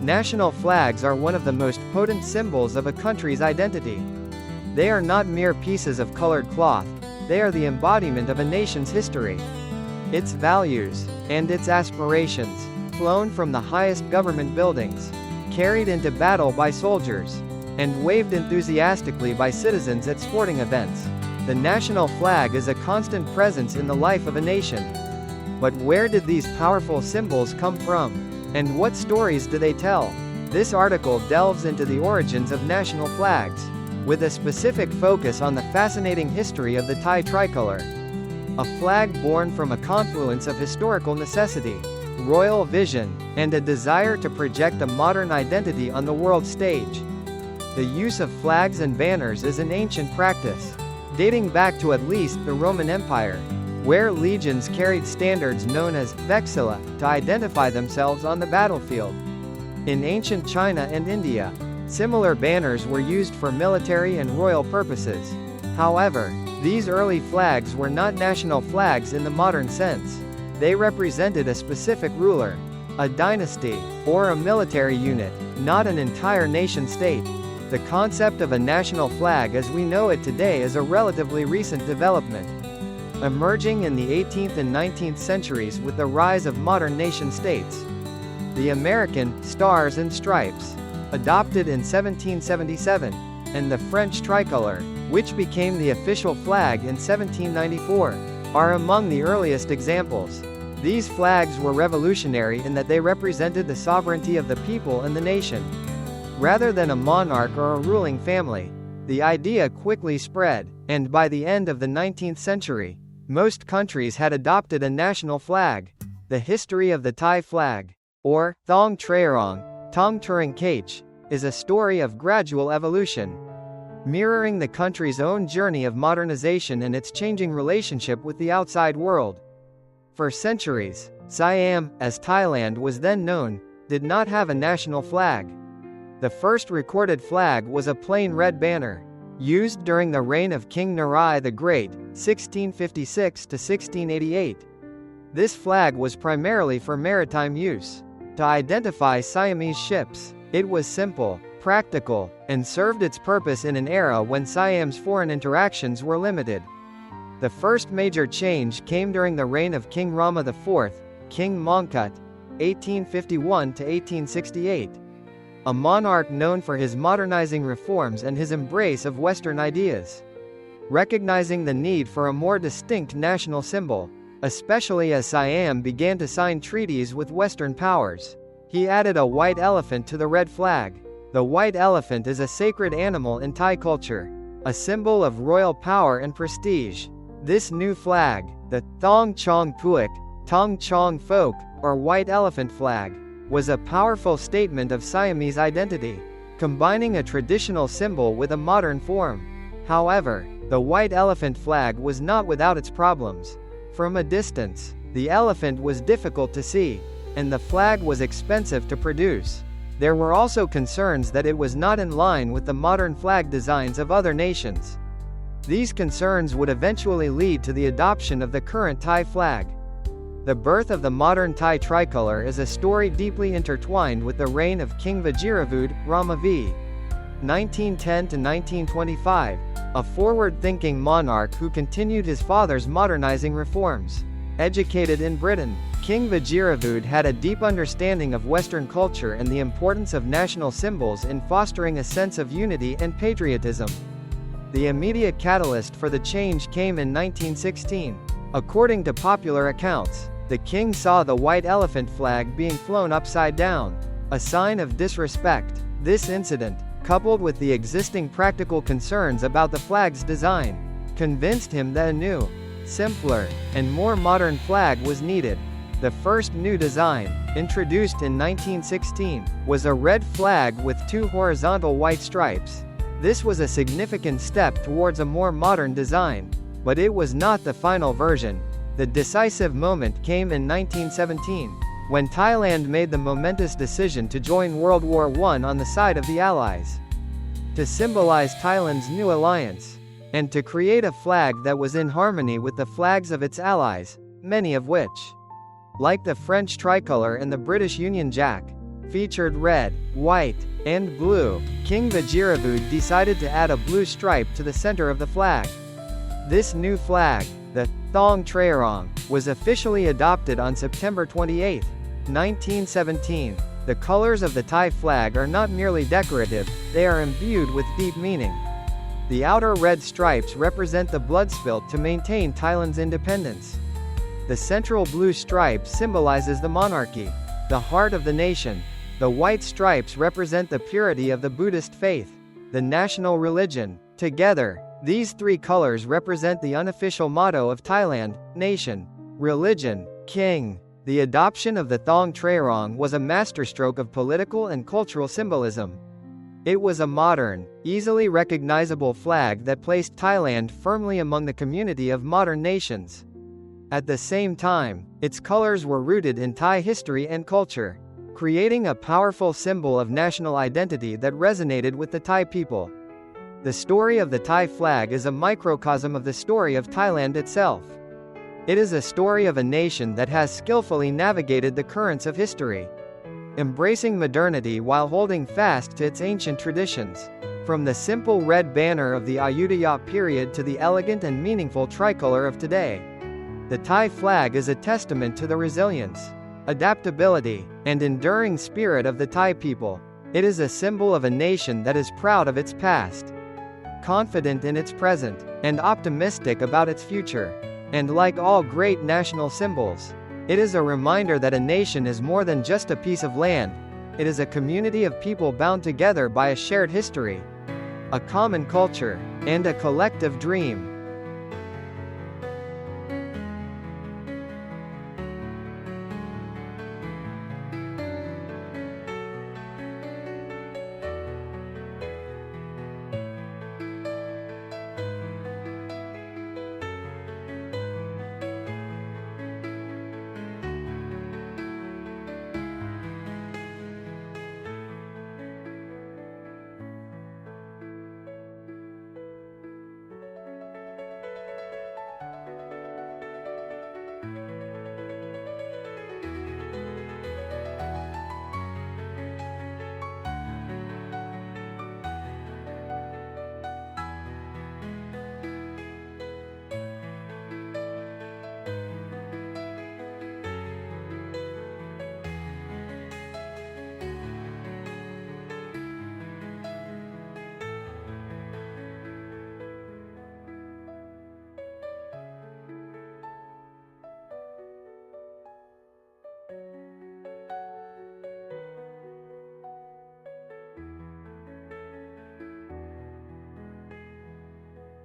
National flags are one of the most potent symbols of a country's identity. They are not mere pieces of colored cloth, they are the embodiment of a nation's history, its values, and its aspirations, flown from the highest government buildings, carried into battle by soldiers, and waved enthusiastically by citizens at sporting events. The national flag is a constant presence in the life of a nation. But where did these powerful symbols come from? And what stories do they tell? This article delves into the origins of national flags, with a specific focus on the fascinating history of the Thai tricolor. A flag born from a confluence of historical necessity, royal vision, and a desire to project a modern identity on the world stage. The use of flags and banners is an ancient practice, dating back to at least the Roman Empire, where legions carried standards known as vexilla to identify themselves on the battlefield. In ancient China and India, similar banners were used for military and royal purposes. However, these early flags were not national flags in the modern sense. They represented a specific ruler, a dynasty, or a military unit, not an entire nation-state. The concept of a national flag as we know it today is a relatively recent development, emerging in the 18th and 19th centuries with the rise of modern nation-states. The American Stars and Stripes, adopted in 1777, and the French tricolor, which became the official flag in 1794, are among the earliest examples. These flags were revolutionary in that they represented the sovereignty of the people and the nation. Rather than a monarch or a ruling family, the idea quickly spread, and by the end of the 19th century, most countries had adopted a national flag. The history of the Thai flag, or Thong Trairong, Thong Trairong, is a story of gradual evolution, mirroring the country's own journey of modernization and its changing relationship with the outside world. For centuries, Siam, as Thailand was then known, did not have a national flag. The first recorded flag was a plain red banner, used during the reign of King Narai the Great, 1656 to 1688. This flag was primarily for maritime use, to identify Siamese ships. It was simple, practical, and served its purpose in an era when Siam's foreign interactions were limited. The first major change came during the reign of King Rama IV, King Mongkut, 1851 to 1868. A monarch known for his modernizing reforms and his embrace of Western ideas. Recognizing the need for a more distinct national symbol, especially as Siam began to sign treaties with Western powers, he added a white elephant to the red flag. The white elephant is a sacred animal in Thai culture, a symbol of royal power and prestige. This new flag, the Thong Chong Puik, Thong Chong Folk, or white elephant flag, was a powerful statement of Siamese identity, combining a traditional symbol with a modern form. However, the white elephant flag was not without its problems. From a distance, the elephant was difficult to see, and the flag was expensive to produce. There were also concerns that it was not in line with the modern flag designs of other nations. These concerns would eventually lead to the adoption of the current Thai flag. The birth of the modern Thai tricolor is a story deeply intertwined with the reign of King Vajirabhut Rama V. 1910 to 1925, a forward-thinking monarch who continued his father's modernizing reforms. Educated in Britain, King Vajirabhut had a deep understanding of Western culture and the importance of national symbols in fostering a sense of unity and patriotism. The immediate catalyst for the change came in 1916. According to popular accounts, the king saw the white elephant flag being flown upside down, a sign of disrespect. This incident, coupled with the existing practical concerns about the flag's design, convinced him that a new, simpler, and more modern flag was needed. The first new design, introduced in 1916, was a red flag with two horizontal white stripes. This was a significant step towards a more modern design, but it was not the final version. The decisive moment came in 1917, when Thailand made the momentous decision to join World War I on the side of the Allies. To symbolize Thailand's new alliance, and to create a flag that was in harmony with the flags of its allies, many of which, like the French tricolor and the British Union Jack, featured red, white, and blue. King Vajirabhud decided to add a blue stripe to the center of the flag. This new flag, the Thong Trairong, was officially adopted on September 28, 1917. The colors of the Thai flag are not merely decorative, they are imbued with deep meaning. The outer red stripes represent the blood spilt to maintain Thailand's independence. The central blue stripe symbolizes the monarchy, the heart of the nation. The white stripes represent the purity of the Buddhist faith, the national religion. Together, these three colors represent the unofficial motto of Thailand: nation, religion, king. The adoption of the Thong Trairong was a masterstroke of political and cultural symbolism. It was a modern, easily recognizable flag that placed Thailand firmly among the community of modern nations. At the same time, its colors were rooted in Thai history and culture, creating a powerful symbol of national identity that resonated with the Thai people. The story of the Thai flag is a microcosm of the story of Thailand itself. It is a story of a nation that has skillfully navigated the currents of history, embracing modernity while holding fast to its ancient traditions. From the simple red banner of the Ayutthaya period to the elegant and meaningful tricolor of today, the Thai flag is a testament to the resilience, adaptability, and enduring spirit of the Thai people. It is a symbol of a nation that is proud of its past, confident in its present, and optimistic about its future. And like all great national symbols, it is a reminder that a nation is more than just a piece of land. It is a community of people bound together by a shared history, a common culture, and a collective dream.